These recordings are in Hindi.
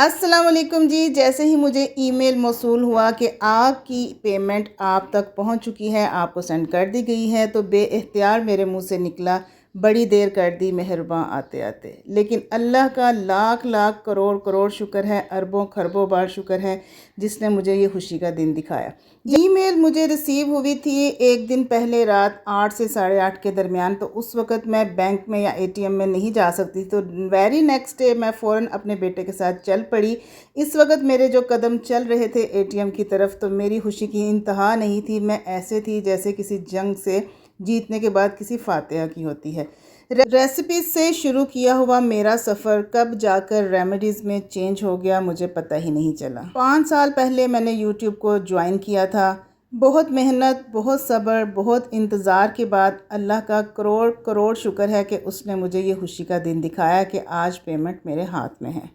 अस्सलाम वालेकुम जी। जैसे ही मुझे ईमेल मौसूल हुआ कि आपकी पेमेंट आप तक पहुंच चुकी है, आपको सेंड कर दी गई है, तो बेइख्तियार मेरे मुंह से निकला बड़ी देर कर दी मेहरबान आते आते। लेकिन अल्लाह का लाख लाख करोड़ करोड़ शुक्र है, अरबों खरबों बार शुक्र है जिसने मुझे ये खुशी का दिन दिखाया। ईमेल मुझे रिसीव हुई थी एक दिन पहले रात 8 से 8:30 के दरमियान। तो उस वक़्त मैं बैंक में या एटीएम में नहीं जा सकती, तो वेरी नेक्स्ट डे मैं फ़ौरन अपने बेटे के साथ चल पड़ी। इस वक्त मेरे जो कदम चल रहे थे एटीएम की तरफ, तो मेरी खुशी की इंतहा नहीं थी। मैं ऐसे थी जैसे किसी जंग से जीतने के बाद किसी फातिहा की होती है। रेसिपीज से शुरू किया हुआ मेरा सफ़र कब जाकर रेमेडीज़ में चेंज हो गया मुझे पता ही नहीं चला। 5 साल पहले मैंने यूट्यूब को ज्वाइन किया था। बहुत मेहनत, बहुत सब्र, बहुत इंतज़ार के बाद अल्लाह का करोड़ करोड़ शुक्र है कि उसने मुझे ये खुशी का दिन दिखाया कि आज पेमेंट मेरे हाथ में है।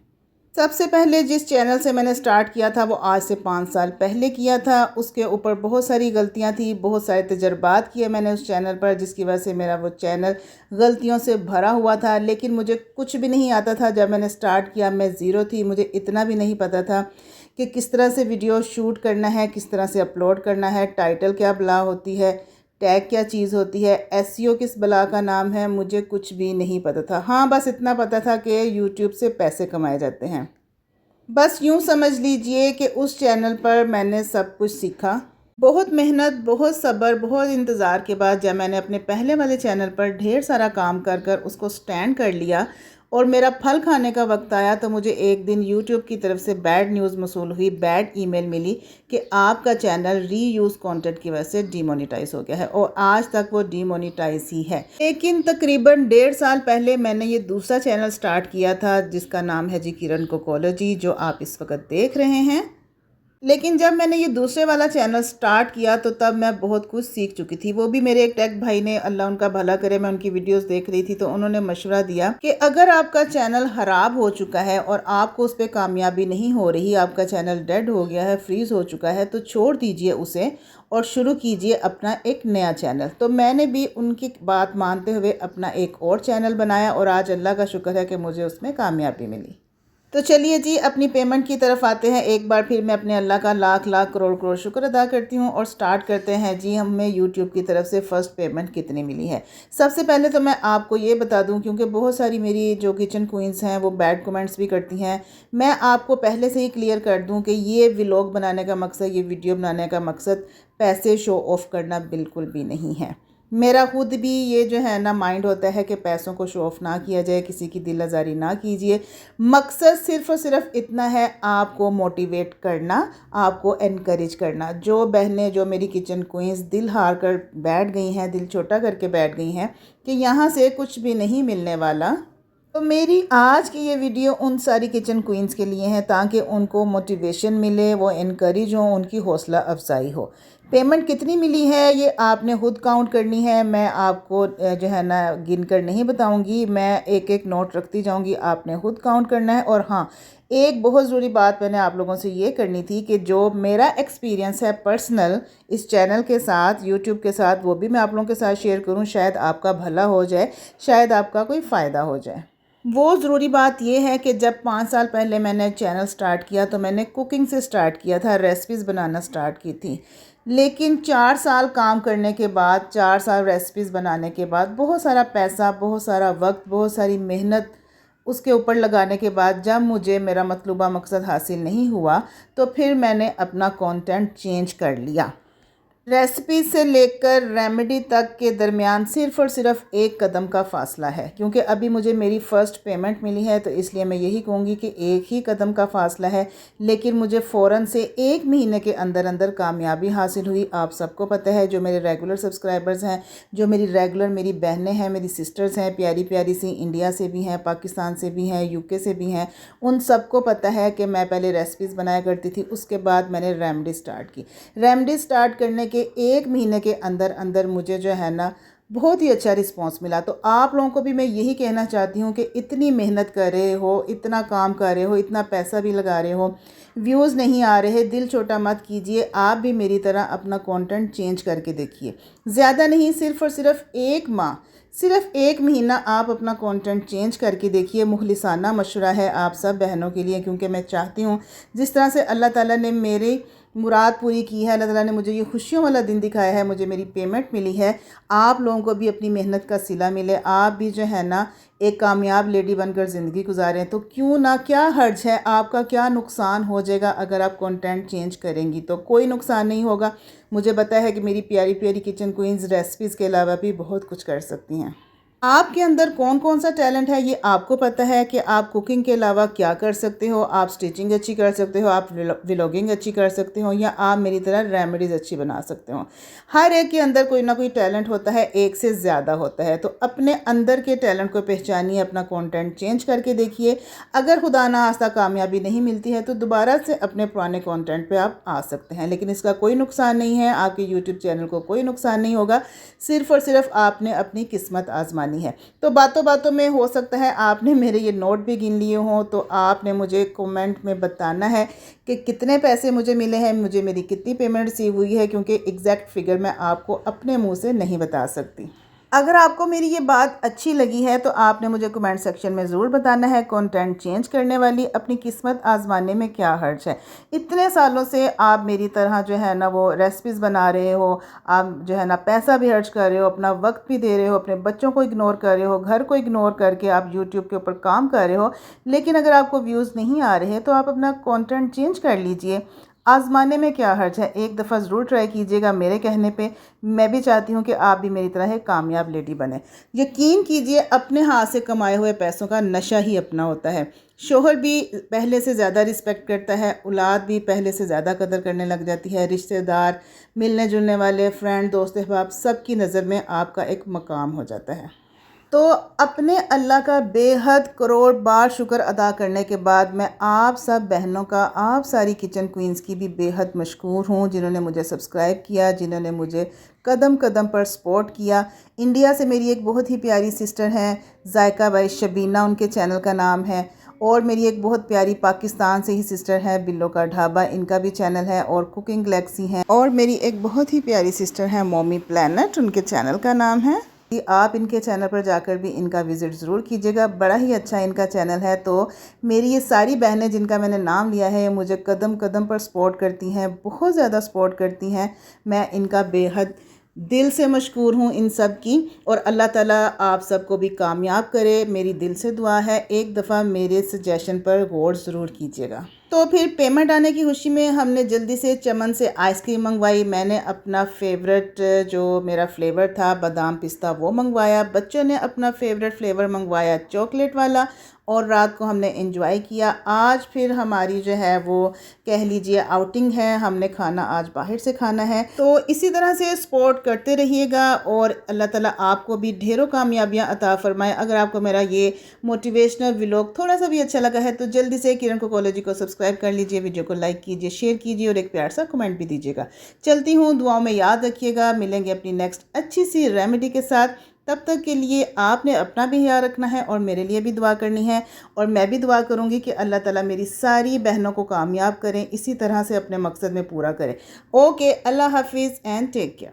सबसे पहले जिस चैनल से मैंने स्टार्ट किया था वो आज से 5 साल पहले किया था। उसके ऊपर बहुत सारी गलतियां थी, बहुत सारे तजर्बात किए मैंने उस चैनल पर, जिसकी वजह से मेरा वो चैनल गलतियों से भरा हुआ था। लेकिन मुझे कुछ भी नहीं आता था। जब मैंने स्टार्ट किया मैं ज़ीरो थी। मुझे इतना भी नहीं पता था कि किस तरह से वीडियो शूट करना है, किस तरह से अपलोड करना है, टाइटल क्या बला होती है, टैग क्या चीज़ होती है, एसईओ किस बला का नाम है। मुझे कुछ भी नहीं पता था। हाँ, बस इतना पता था कि यूट्यूब से पैसे कमाए जाते हैं। बस यूँ समझ लीजिए कि उस चैनल पर मैंने सब कुछ सीखा। बहुत मेहनत, बहुत सब्र, बहुत इंतज़ार के बाद जब मैंने अपने पहले वाले चैनल पर ढेर सारा काम कर कर उसको स्टैंड कर लिया और मेरा फल खाने का वक्त आया, तो मुझे एक दिन यूट्यूब की तरफ से बैड न्यूज़ मौसूल हुई, बैड ईमेल मिली कि आपका चैनल रीयूज़ कंटेंट की वजह से डीमोनेटाइज हो गया है। और आज तक वो डीमोनेटाइज ही है। लेकिन तकरीबन 1.5 साल पहले मैंने ये दूसरा चैनल स्टार्ट किया था जिसका नाम है जी किरण कोकोलॉजी, जो आप इस वक्त देख रहे हैं। लेकिन जब मैंने ये दूसरे वाला चैनल स्टार्ट किया तो तब मैं बहुत कुछ सीख चुकी थी। वो भी मेरे एक टेक भाई ने, अल्लाह उनका भला करे, मैं उनकी वीडियोस देख रही थी तो उन्होंने मशवरा दिया कि अगर आपका चैनल ख़राब हो चुका है और आपको उस पर कामयाबी नहीं हो रही, आपका चैनल डेड हो गया है, फ्रीज़ हो चुका है, तो छोड़ दीजिए उसे और शुरू कीजिए अपना एक नया चैनल। तो मैंने भी उनकी बात मानते हुए अपना एक और चैनल बनाया और आज अल्लाह का शुक्र है कि मुझे उसमें कामयाबी मिली। तो चलिए जी, अपनी पेमेंट की तरफ आते हैं। एक बार फिर मैं अपने अल्लाह का लाख लाख करोड़ करोड़ शुक्र अदा करती हूँ और स्टार्ट करते हैं जी। हमें यूट्यूब की तरफ से फ़र्स्ट पेमेंट कितनी मिली है। सबसे पहले तो मैं आपको ये बता दूँ, क्योंकि बहुत सारी मेरी जो किचन क्वींस हैं वो बैड कमेंट्स भी करती हैं। मैं आपको पहले से ही क्लियर कर दूँ कि ये व्लॉग बनाने का मकसद, ये वीडियो बनाने का मकसद पैसे शो ऑफ़ करना बिल्कुल भी नहीं है। मेरा खुद भी ये जो है ना माइंड होता है कि पैसों को शो ऑफ़ ना किया जाए, किसी की दिल आज़ारी ना कीजिए। मकसद सिर्फ़ और सिर्फ इतना है, आपको मोटिवेट करना, आपको एनकरेज करना। जो बहनें, जो मेरी किचन क्वींस दिल हार कर बैठ गई हैं, दिल छोटा करके बैठ गई हैं कि यहाँ से कुछ भी नहीं मिलने वाला, तो मेरी आज की ये वीडियो उन सारी किचन क्वींस के लिए है ताकि उनको मोटिवेशन मिले, वो इनकरेज हो, उनकी हौसला अफजाई हो। पेमेंट कितनी मिली है ये आपने खुद काउंट करनी है। मैं आपको जो है ना गिन कर नहीं बताऊंगी, मैं एक एक नोट रखती जाऊंगी, आपने खुद काउंट करना है। और हाँ, एक बहुत ज़रूरी बात मैंने आप लोगों से ये करनी थी कि जो मेरा एक्सपीरियंस है पर्सनल इस चैनल के साथ, यूट्यूब के साथ, वो भी मैं आप लोगों के साथ शेयर करूँ। शायद आपका भला हो जाए, शायद आपका कोई फ़ायदा हो जाए। वो ज़रूरी बात यह है कि जब 5 साल पहले मैंने चैनल स्टार्ट किया तो मैंने कुकिंग से स्टार्ट किया था, रेसिपीज़ बनाना स्टार्ट की थी। लेकिन 4 साल काम करने के बाद, 4 साल रेसिपीज़ बनाने के बाद, बहुत सारा पैसा, बहुत सारा वक्त, बहुत सारी मेहनत उसके ऊपर लगाने के बाद जब मुझे मेरा मतलूबा मकसद हासिल नहीं हुआ, तो फिर मैंने अपना कंटेंट चेंज कर लिया। रेसिपी से लेकर रेमेडी तक के दरमियान सिर्फ़ और सिर्फ एक कदम का फ़ासला है। क्योंकि अभी मुझे मेरी फ़र्स्ट पेमेंट मिली है तो इसलिए मैं यही कहूँगी कि एक ही कदम का फ़ासला है। लेकिन मुझे फ़ौरन से 1 महीने के अंदर अंदर कामयाबी हासिल हुई। आप सबको पता है, जो मेरे रेगुलर सब्सक्राइबर्स हैं, जो मेरी रेगुलर मेरी बहनें हैं, मेरी सिस्टर्स हैं, प्यारी प्यारी सी, इंडिया से भी हैं, पाकिस्तान से भी हैं, यूके से भी हैं, उन सबको पता है कि मैं पहले रेसिपीज़ बनाया करती थी। उसके बाद मैंने रेमेडी स्टार्ट की। रेमेडी स्टार्ट करने के 1 महीने के अंदर अंदर मुझे जो है ना बहुत ही अच्छा रिस्पांस मिला। तो आप लोगों को भी मैं यही कहना चाहती हूँ कि इतनी मेहनत कर रहे हो, इतना काम कर रहे हो, इतना पैसा भी लगा रहे हो, व्यूज़ नहीं आ रहे, दिल छोटा मत कीजिए, आप भी मेरी तरह अपना कंटेंट चेंज करके देखिए। ज़्यादा नहीं, सिर्फ़ और सिर्फ 1 माह, सिर्फ 1 महीना आप अपना कंटेंट चेंज करके देखिए। मुखलिसाना मशवरा है आप सब बहनों के लिए, क्योंकि मैं चाहती हूँ जिस तरह से अल्लाह ताला ने मेरी मुराद पूरी की है, अल्लाह ताला ने मुझे ये खुशियों वाला दिन दिखाया है, मुझे मेरी पेमेंट मिली है, आप लोगों को भी अपनी मेहनत का सिला मिले, आप भी जो है ना एक कामयाब लेडी बनकर ज़िंदगी गुजारें। तो क्यों ना, क्या हर्ज है, आपका क्या नुकसान हो जाएगा अगर आप कंटेंट चेंज करेंगी? तो कोई नुकसान नहीं होगा। मुझे पता है कि मेरी प्यारी प्यारी किचन क्वींस रेसिपीज़ के अलावा भी बहुत कुछ कर सकती हैं। आपके अंदर कौन कौन सा टैलेंट है ये आपको पता है कि आप कुकिंग के अलावा क्या कर सकते हो। आप स्टिचिंग अच्छी कर सकते हो, आप व्लॉगिंग अच्छी कर सकते हो, या आप मेरी तरह रेमेडीज़ अच्छी बना सकते हो। हर एक के अंदर कोई ना कोई टैलेंट होता है, एक से ज़्यादा होता है। तो अपने अंदर के टैलेंट को पहचानिए, अपना कंटेंट चेंज करके देखिए। अगर खुदा ना खास्ता कामयाबी नहीं मिलती है तो दोबारा से अपने पुराने कंटेंट पे आप आ सकते हैं, लेकिन इसका कोई नुकसान नहीं है, आपके यूट्यूब चैनल को कोई नुकसान नहीं होगा। सिर्फ़ और सिर्फ आपने अपनी किस्मत आजमानी है। तो बातों बातों में हो सकता है आपने मेरे ये नोट भी गिन लिए हों, तो आपने मुझे कमेंट में बताना है कि कितने पैसे मुझे मिले हैं, मुझे मेरी कितनी पेमेंट रिसीव हुई है, क्योंकि एग्जैक्ट फिगर मैं आपको अपने मुंह से नहीं बता सकती। अगर आपको मेरी ये बात अच्छी लगी है तो आपने मुझे कमेंट सेक्शन में ज़रूर बताना है, कंटेंट चेंज करने वाली अपनी किस्मत आजमाने में क्या हर्ज है। इतने सालों से आप मेरी तरह जो है ना वो रेसिपीज़ बना रहे हो, आप जो है ना पैसा भी खर्च कर रहे हो, अपना वक्त भी दे रहे हो, अपने बच्चों को इग्नोर कर रहे हो, घर को इग्नोर करके आप यूट्यूब के ऊपर काम कर रहे हो, लेकिन अगर आपको व्यूज़ नहीं आ रहे तो आप अपना कंटेंट चेंज कर लीजिए। आज़माने में क्या हर्ज है, एक दफ़ा ज़रूर ट्राई कीजिएगा मेरे कहने पे। मैं भी चाहती हूँ कि आप भी मेरी तरह एक कामयाब लेडी बने। यकीन कीजिए, अपने हाथ से कमाए हुए पैसों का नशा ही अपना होता है। शोहर भी पहले से ज़्यादा रिस्पेक्ट करता है, औलाद भी पहले से ज़्यादा कदर करने लग जाती है, रिश्तेदार, मिलने जुलने वाले, फ्रेंड, दोस्त अहबाब, सब की नज़र में आपका एक मकाम हो जाता है। तो अपने अल्लाह का बेहद करोड़ बार शुक्र अदा करने के बाद मैं आप सब बहनों का, आप सारी किचन क्वींस की भी बेहद मशकूर हूँ, जिन्होंने मुझे सब्सक्राइब किया, जिन्होंने मुझे कदम कदम पर सपोर्ट किया। इंडिया से मेरी एक बहुत ही प्यारी सिस्टर हैं, जायका बाई शबीना उनके चैनल का नाम है, और मेरी एक बहुत प्यारी पाकिस्तान से ही सिस्टर है, बिल्लो का ढाबा, इनका भी चैनल है, और कुकिंग गैलेक्सी हैं, और मेरी एक बहुत ही प्यारी सिस्टर है मोमी प्लैनेट, उनके चैनल का नाम है। आप इनके चैनल पर जाकर भी इनका विज़िट ज़रूर कीजिएगा, बड़ा ही अच्छा इनका चैनल है। तो मेरी ये सारी बहनें जिनका मैंने नाम लिया है, ये मुझे कदम कदम पर सपोर्ट करती हैं, बहुत ज़्यादा सपोर्ट करती हैं। मैं इनका बेहद दिल से मशकूर हूँ इन सब की, और अल्लाह ताला आप सबको भी कामयाब करे, मेरी दिल से दुआ है। एक दफ़ा मेरे सजेशन पर गौर ज़रूर कीजिएगा। तो फिर पेमेंट आने की खुशी में हमने जल्दी से चमन से आइसक्रीम मंगवाई। मैंने अपना फेवरेट जो मेरा फ्लेवर था बादाम पिस्ता वो मंगवाया, बच्चों ने अपना फेवरेट फ्लेवर मंगवाया चॉकलेट वाला, और रात को हमने एंजॉय किया। आज फिर हमारी जो है वो कह लीजिए आउटिंग है, हमने खाना आज बाहर से खाना है। तो इसी तरह से सपोर्ट करते रहिएगा, और अल्लाह ताला आपको भी ढेरों कामयाबियाँ अता फ़रमाए। अगर आपको मेरा ये मोटिवेशनल व्लॉग थोड़ा सा भी अच्छा लगा है तो जल्दी से किरण कोकोलॉजी को सब्सक्राइब कर लीजिए, वीडियो को लाइक कीजिए, शेयर कीजिए, और एक प्यार सा कमेंट भी दीजिएगा। चलती हूँ, दुआओं में याद रखिएगा। मिलेंगे अपनी नेक्स्ट अच्छी सी रेमेडी के साथ। तब तक के लिए आपने अपना भी ख्याल रखना है, और मेरे लिए भी दुआ करनी है, और मैं भी दुआ करूँगी कि अल्लाह ताला मेरी सारी बहनों को कामयाब करें, इसी तरह से अपने मकसद में पूरा करें। ओके, अल्लाह हाफिज़ एंड टेक केयर।